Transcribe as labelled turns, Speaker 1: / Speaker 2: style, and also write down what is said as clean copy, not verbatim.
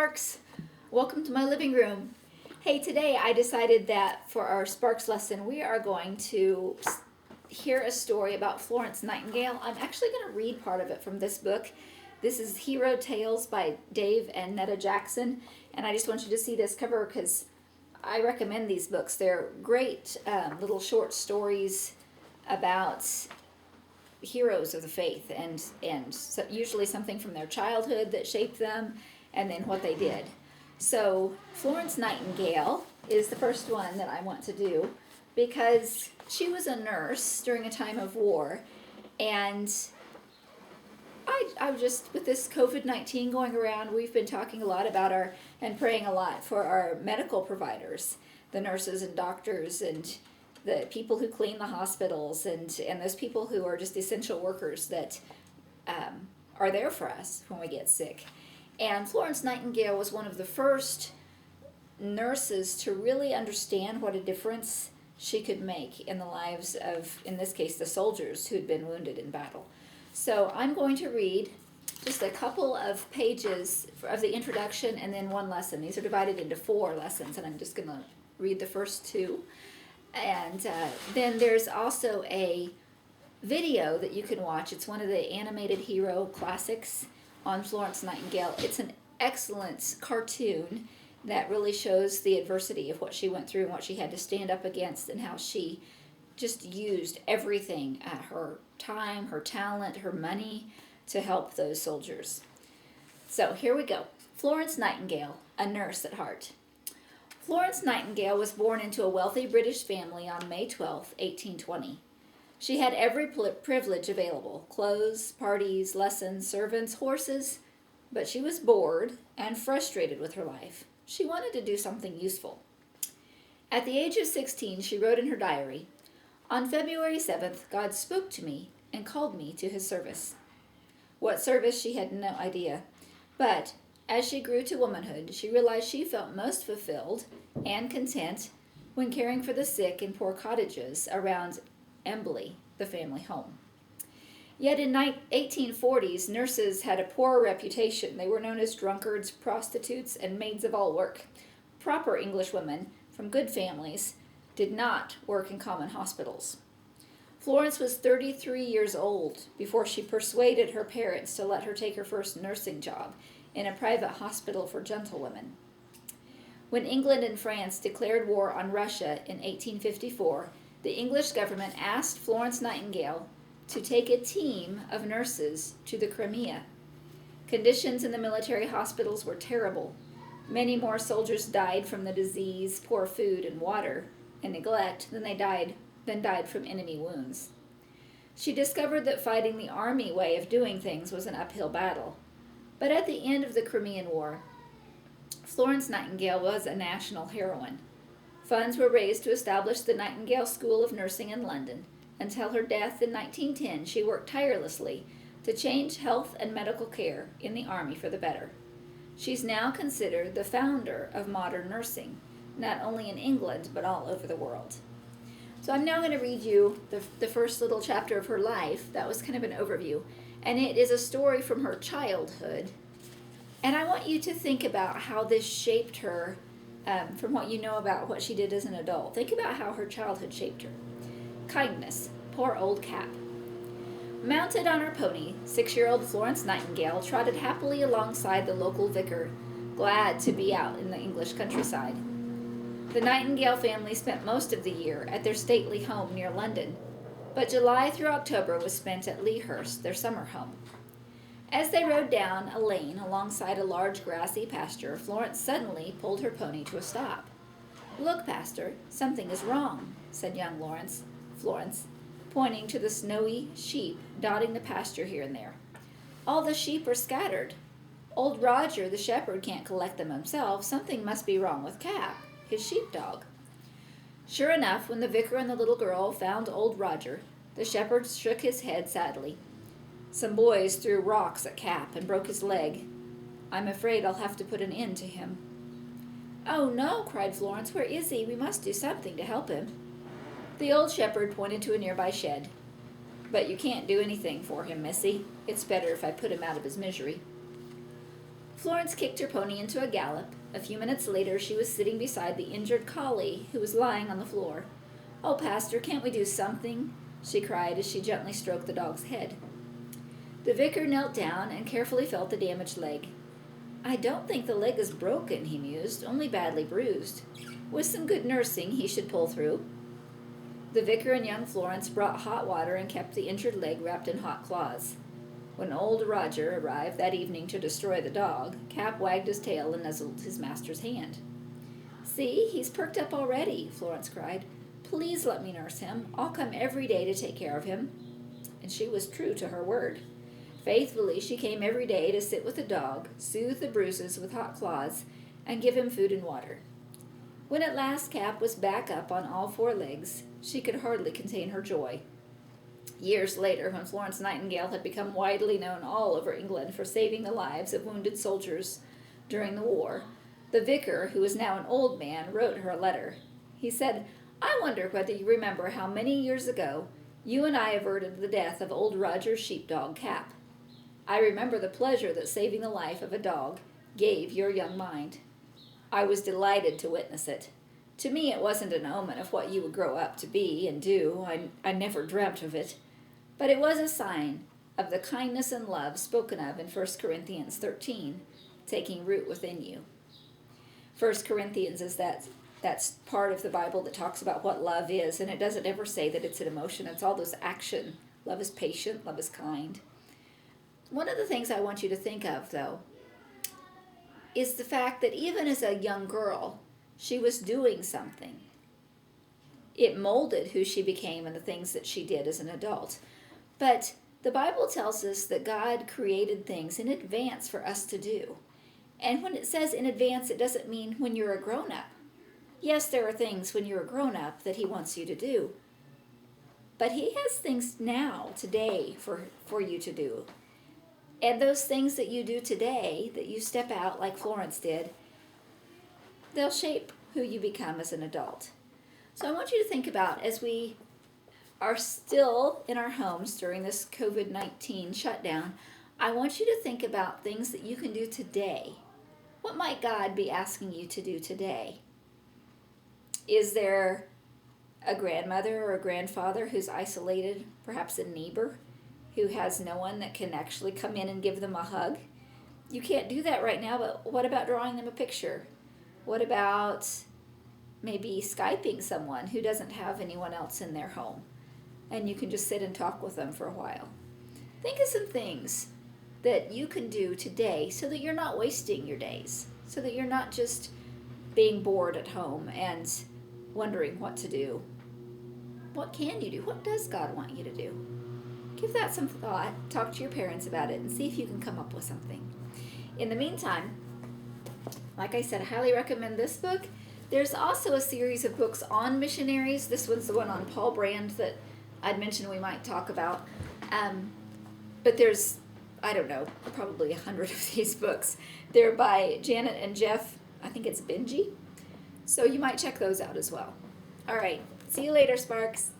Speaker 1: Sparks! Welcome to my living room. Hey, today I decided that for our Sparks lesson we are going to hear a story about Florence Nightingale. I'm actually going to read part of it from this book. This is Hero Tales by Dave and Netta Jackson, and I just want you to see this cover because I recommend these books. They're great little short stories about heroes of the faith and so usually something from their childhood that shaped them and then what they did. So Florence Nightingale is the first one that I want to do because she was a nurse during a time of war, and I just, with this COVID-19 going around, we've been talking a lot about and praying a lot for our medical providers, the nurses and doctors and the people who clean the hospitals and those people who are just essential workers that are there for us when we get sick. And Florence Nightingale was one of the first nurses to really understand what a difference she could make in the lives of, in this case, the soldiers who had been wounded in battle. So I'm going to read just a couple of pages of the introduction and then one lesson. These are divided into 4 lessons, and I'm just going to read the first 2. And then there's also a video that you can watch. It's one of the animated hero classics on Florence Nightingale. It's an excellent cartoon that really shows the adversity of what she went through and what she had to stand up against and how she just used everything, her time, her talent, her money to help those soldiers. So here we go. Florence Nightingale, a nurse at heart. Florence Nightingale was born into a wealthy British family on May 12, 1820. She had every privilege available: clothes, parties, lessons, servants, horses, but she was bored and frustrated with her life. She wanted to do something useful. At the age of 16, she wrote in her diary, "On February 7th, God spoke to me and called me to his service." What service, she had no idea, but as she grew to womanhood, she realized she felt most fulfilled and content when caring for the sick in poor cottages around Embley, the family home. Yet in 1840s, nurses had a poor reputation. They were known as drunkards, prostitutes, and maids of all work. Proper English women from good families did not work in common hospitals. Florence was 33 years old before she persuaded her parents to let her take her first nursing job in a private hospital for gentlewomen. When England and France declared war on Russia in 1854, the English government asked Florence Nightingale to take a team of nurses to the Crimea. Conditions in the military hospitals were terrible. Many more soldiers died from the disease, poor food and water, and neglect than died from enemy wounds. She discovered that fighting the army way of doing things was an uphill battle. But at the end of the Crimean War, Florence Nightingale was a national heroine. Funds were raised to establish the Nightingale School of Nursing in London. Until her death in 1910, she worked tirelessly to change health and medical care in the Army for the better. She's now considered the founder of modern nursing, not only in England, but all over the world. So I'm now going to read you the first little chapter of her life. That was kind of an overview. And it is a story from her childhood. And I want you to think about how this shaped her from what you know about what she did as an adult. Think about how her childhood shaped her. Kindness, poor old Cap. Mounted on her pony, 6-year-old Florence Nightingale trotted happily alongside the local vicar, glad to be out in the English countryside. The Nightingale family spent most of the year at their stately home near London, but July through October was spent at Lea Hurst, their summer home. As they rode down a lane alongside a large grassy pasture, Florence suddenly pulled her pony to a stop. "Look, Pastor, something is wrong," said young Florence, pointing to the snowy sheep dotting the pasture here and there. "All the sheep are scattered. Old Roger, the shepherd, can't collect them himself. Something must be wrong with Cap, his sheepdog." Sure enough, when the vicar and the little girl found old Roger, the shepherd shook his head sadly. "Some boys threw rocks at Cap and broke his leg. I'm afraid I'll have to put an end to him." "Oh no," cried Florence. "Where is he? We must do something to help him." The old shepherd pointed to a nearby shed. "But you can't do anything for him, Missy. It's better if I put him out of his misery." Florence kicked her pony into a gallop. A few minutes later, she was sitting beside the injured collie who was lying on the floor. "Oh, Pastor, can't we do something?" she cried as she gently stroked the dog's head. The vicar knelt down and carefully felt the damaged leg. "I don't think the leg is broken," he mused, "only badly bruised. With some good nursing, he should pull through." The vicar and young Florence brought hot water and kept the injured leg wrapped in hot cloths. When old Roger arrived that evening to destroy the dog, Cap wagged his tail and nuzzled his master's hand. "See, he's perked up already," Florence cried. "Please let me nurse him. I'll come every day to take care of him." And she was true to her word. Faithfully, she came every day to sit with the dog, soothe the bruises with hot cloths, and give him food and water. When at last Cap was back up on all four legs, she could hardly contain her joy. Years later, when Florence Nightingale had become widely known all over England for saving the lives of wounded soldiers during the war, the vicar, who was now an old man, wrote her a letter. He said, "I wonder whether you remember how many years ago you and I averted the death of old Roger's sheepdog, Cap. I remember the pleasure that saving the life of a dog gave your young mind. I was delighted to witness it. To me it wasn't an omen of what you would grow up to be and do. I never dreamt of it. But it was a sign of the kindness and love spoken of in 1 Corinthians 13, taking root within you." 1 Corinthians is that's part of the Bible that talks about what love is, and it doesn't ever say that it's an emotion. It's all this action. Love is patient, love is kind. One of the things I want you to think of, though, is the fact that even as a young girl, she was doing something. It molded who she became and the things that she did as an adult. But the Bible tells us that God created things in advance for us to do. And when it says in advance, it doesn't mean when you're a grown-up. Yes, there are things when you're a grown-up that he wants you to do. But he has things now, today, for you to do. And those things that you do today, that you step out like Florence did, they'll shape who you become as an adult. So I want you to think about, as we are still in our homes during this COVID-19 shutdown, I want you to think about things that you can do today. What might God be asking you to do today? Is there a grandmother or a grandfather who's isolated, perhaps a neighbor, who has no one that can actually come in and give them a hug? You can't do that right now, but what about drawing them a picture? What about maybe Skyping someone who doesn't have anyone else in their home, and you can just sit and talk with them for a while? Think of some things that you can do today so that you're not wasting your days, so that you're not just being bored at home and wondering what to do. What can you do? What does God want you to do? Give that some thought, talk to your parents about it, and see if you can come up with something. In the meantime, like I said, I highly recommend this book. There's also a series of books on missionaries. This one's the one on Paul Brand that I'd mentioned we might talk about. But there's, I don't know, probably 100 of these books. They're by Janet and Jeff, I think it's Benji. So you might check those out as well. All right, see you later, Sparks.